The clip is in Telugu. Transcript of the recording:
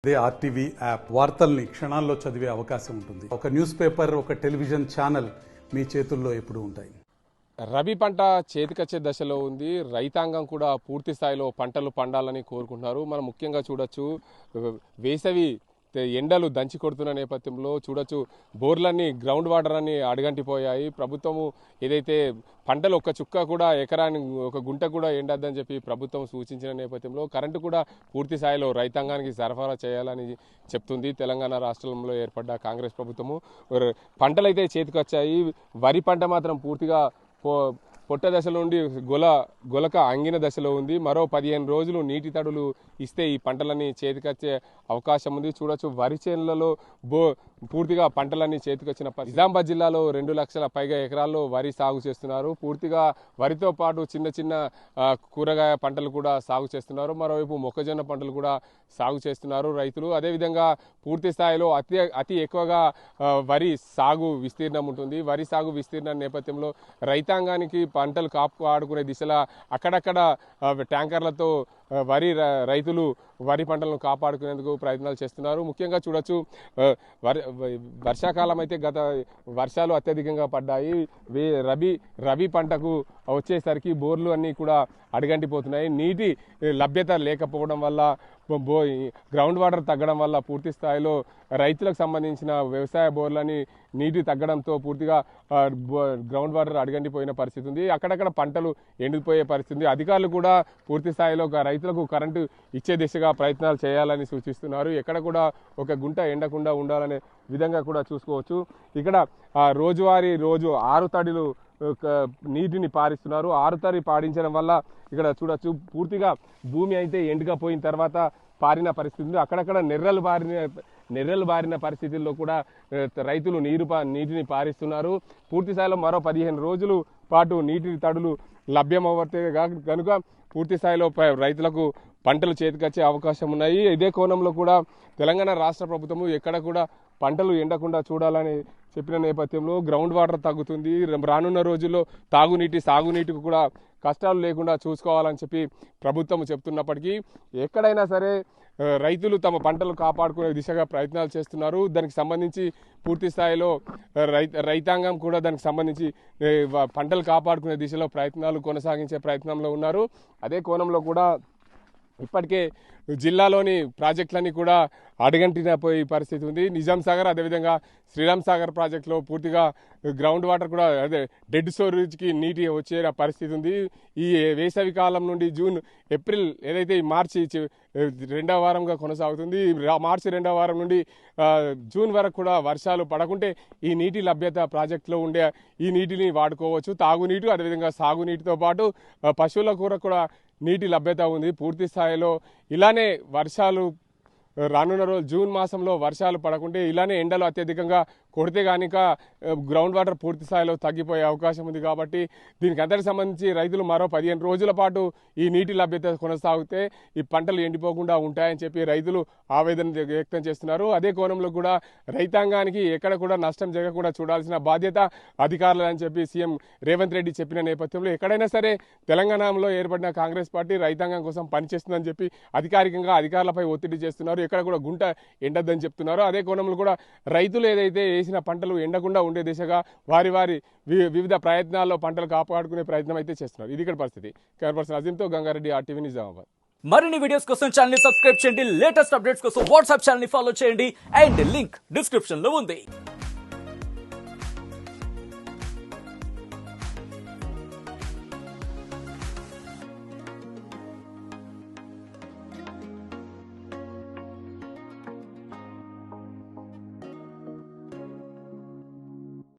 అదే ఆర్టీవీ యాప్ వార్తల్ని క్షణాల్లో చదివే అవకాశం ఉంటుంది. ఒక న్యూస్ పేపర్, ఒక టెలివిజన్ ఛానల్ మీ చేతుల్లో ఎప్పుడూ ఉంటాయి. రబీ పంట చేతికొచ్చే దశలో ఉంది. రైతాంగం కూడా పూర్తి స్థాయిలో పంటలు పండాలని కోరుకుంటున్నారు. మనం ముఖ్యంగా చూడొచ్చు, వేసవి ఎండలు దంచి కొడుతున్న నేపథ్యంలో చూడొచ్చు, బోర్లన్నీ గ్రౌండ్ వాటర్ అని అడగంటిపోయాయి. ప్రభుత్వము ఏదైతే పంటలు ఒక్క చుక్క కూడా ఎకరానికి ఒక గుంట కూడా ఎండద్దని చెప్పి ప్రభుత్వం సూచించిన నేపథ్యంలో కరెంటు కూడా పూర్తి స్థాయిలో రైతాంగానికి సరఫరా చేయాలని చెప్తుంది తెలంగాణ రాష్ట్రంలో ఏర్పడ్డ కాంగ్రెస్ ప్రభుత్వము. పంటలైతే చేతికొచ్చాయి. వరి పంట మాత్రం పూర్తిగా పొట్ట దశలో నుండి గొలక అంగిన దశలో ఉంది. మరో 15 రోజులు నీటి తడులు ఇస్తే ఈ పంటలన్నీ చేతికొచ్చే అవకాశం ఉంది. చూడొచ్చు, వరి చేనులలో పూర్తిగా పంటలన్నీ చేతికొచ్చిన నిజామాబాద్ జిల్లాలో 2 లక్షల పైగా ఎకరాల్లో వరి సాగు చేస్తున్నారు. పూర్తిగా వరితో పాటు చిన్న చిన్న కూరగాయ పంటలు కూడా సాగు చేస్తున్నారు. మరోవైపు మొక్కజొన్న పంటలు కూడా సాగు చేస్తున్నారు రైతులు. అదేవిధంగా పూర్తి స్థాయిలో అతి ఎక్కువగా వరి సాగు విస్తీర్ణం ఉంటుంది. వరి సాగు విస్తీర్ణం నేపథ్యంలో రైతాంగానికి పంటలు కాపాడుకునే దిశలా అక్కడక్కడ ట్యాంకర్లతో రైతులు వరి పంటలను కాపాడుకునేందుకు ప్రయత్నాలు చేస్తున్నారు. ముఖ్యంగా చూడొచ్చు, వర్షాకాలం అయితే గత వర్షాలు అత్యధికంగా పడ్డాయి. రబీ పంటకు వచ్చేసరికి బోర్లు అన్నీ కూడా అడగంటిపోతున్నాయి. నీటి లభ్యత లేకపోవడం వల్ల, గ్రౌండ్ వాటర్ తగ్గడం వల్ల పూర్తి స్థాయిలో రైతులకు సంబంధించిన వ్యవసాయ బోర్లని నీటి తగ్గడంతో పూర్తిగా గ్రౌండ్ వాటర్ అడగంటిపోయిన పరిస్థితి ఉంది. అక్కడక్కడ పంటలు ఎండిపోయే పరిస్థితి ఉంది. అధికారులు కూడా పూర్తి స్థాయిలో రైతులకు కరెంటు ఇచ్చే దిశగా ప్రయత్నాలు చేయాలని సూచిస్తున్నారు. ఎక్కడ కూడా ఒక గుంట ఎండకుండా ఉండాలనే విధంగా కూడా చూసుకోవచ్చు. ఇక్కడ రోజువారీ 6 తడిలు నీటిని పారిస్తున్నారు. 6 తడి పాడించడం వల్ల ఇక్కడ చూడొచ్చు, పూర్తిగా భూమి అయితే ఎండుకపోయిన తర్వాత పారిన పరిస్థితి ఉంది. అక్కడక్కడ నెర్రలు బారిన పరిస్థితుల్లో కూడా రైతులు నీటిని పారిస్తున్నారు. పూర్తి స్థాయిలో మరో 15 రోజుల పాటు నీటి తడులు లభ్యమవుతే కనుక పూర్తి స్థాయిలో రైతులకు పంటలు చేతికొచ్చే అవకాశం ఉన్నాయి. ఇదే కోణంలో కూడా తెలంగాణ రాష్ట్ర ప్రభుత్వము ఎక్కడ కూడా పంటలు ఎండకుండా చూడాలని చెప్పిన నేపథ్యంలో గ్రౌండ్ వాటర్ తగ్గుతుంది. రానున్న రోజుల్లో సాగునీటికి కూడా కష్టాలు లేకుండా చూసుకోవాలని చెప్పి ప్రభుత్వం చెప్తున్నప్పటికీ ఎక్కడైనా సరే రైతులు తమ పంటలు కాపాడుకునే దిశగా ప్రయత్నాలు చేస్తున్నారు. దానికి సంబంధించి పూర్తి స్థాయిలో రైతాంగం కూడా దానికి సంబంధించి పంటలు కాపాడుకునే దిశలో ప్రయత్నాలు కొనసాగించే ప్రయత్నంలో ఉన్నారు. అదే కోణంలో కూడా ఇప్పటికే జిల్లాలోని ప్రాజెక్టులన్నీ కూడా అడగంటిపోయే పరిస్థితి ఉంది. నిజాం సాగర్, అదేవిధంగా శ్రీరామ్ సాగర్ ప్రాజెక్టులో పూర్తిగా గ్రౌండ్ వాటర్ కూడా డెడ్ స్టోరేజ్కి నీటి వచ్చే పరిస్థితి ఉంది. ఈ వేసవి కాలం నుండి ఏప్రిల్ ఏదైతే మార్చి 2వ వారంగా కొనసాగుతుంది. మార్చి 2వ వారం నుండి జూన్ వరకు కూడా వర్షాలు పడకుంటే ఈ నీటి లభ్యత ప్రాజెక్టులో ఉండే ఈ నీటిని వాడుకోవచ్చు. తాగునీటి, అదేవిధంగా సాగునీటితో పాటు పశువుల కూర కూడా నీటి లభ్యత ఉంది. పూర్తి స్థాయిలో ఇలానే వర్షాలు రానున్న రోజు జూన్ మాసంలో వర్షాలు పడకుంటే, ఇలానే ఎండలు అత్యధికంగా కొడితే కనుక గ్రౌండ్ వాటర్ పూర్తి స్థాయిలో తగ్గిపోయే అవకాశం ఉంది. కాబట్టి దీనికి అందరికి సంబంధించి రైతులు మరో 15 రోజుల పాటు ఈ నీటి లభ్యత కొనసాగితే ఈ పంటలు ఎండిపోకుండా ఉంటాయని చెప్పి రైతులు ఆవేదన వ్యక్తం చేస్తున్నారు. అదే కోణంలో కూడా రైతాంగానికి ఎక్కడ కూడా నష్టం జరగకుండా చూడాల్సిన బాధ్యత అధికారులు అని చెప్పి సీఎం రేవంత్ రెడ్డి చెప్పిన నేపథ్యంలో ఎక్కడైనా సరే తెలంగాణలో ఏర్పడిన కాంగ్రెస్ పార్టీ రైతాంగం కోసం పనిచేస్తుందని చెప్పి అధికారికంగా అధికారులపై ఒత్తిడి చేస్తున్నారు. ఎక్కడ కూడా గుంట ఎండద్దని చెప్తున్నారు. అదే కోణంలో కూడా రైతులు ఏదైతే వేసిన పంటలు ఎండకుండా ఉండే దిశగా వారి వివిధ ప్రయత్నాల్లో పంటలు కాపాడుకునే ప్రయత్నం అయితే చేస్తున్నారు. ఇది ఇక్కడ పరిస్థితి. కెమెరా అజీంతో గంగారెడ్డి, ఆర్టీవీ నిజామాబాద్. మరిన్ని వీడియోస్ కోసం ఛానల్ ని సబ్స్క్రైబ్ చేయండి. లేటెస్ట్ అప్డేట్స్ కోసం వాట్సాప్ ఛానల్ ని ఫాలో చేయండి. అండ్ లింక్ డిస్క్రిప్షన్ లో ఉంది.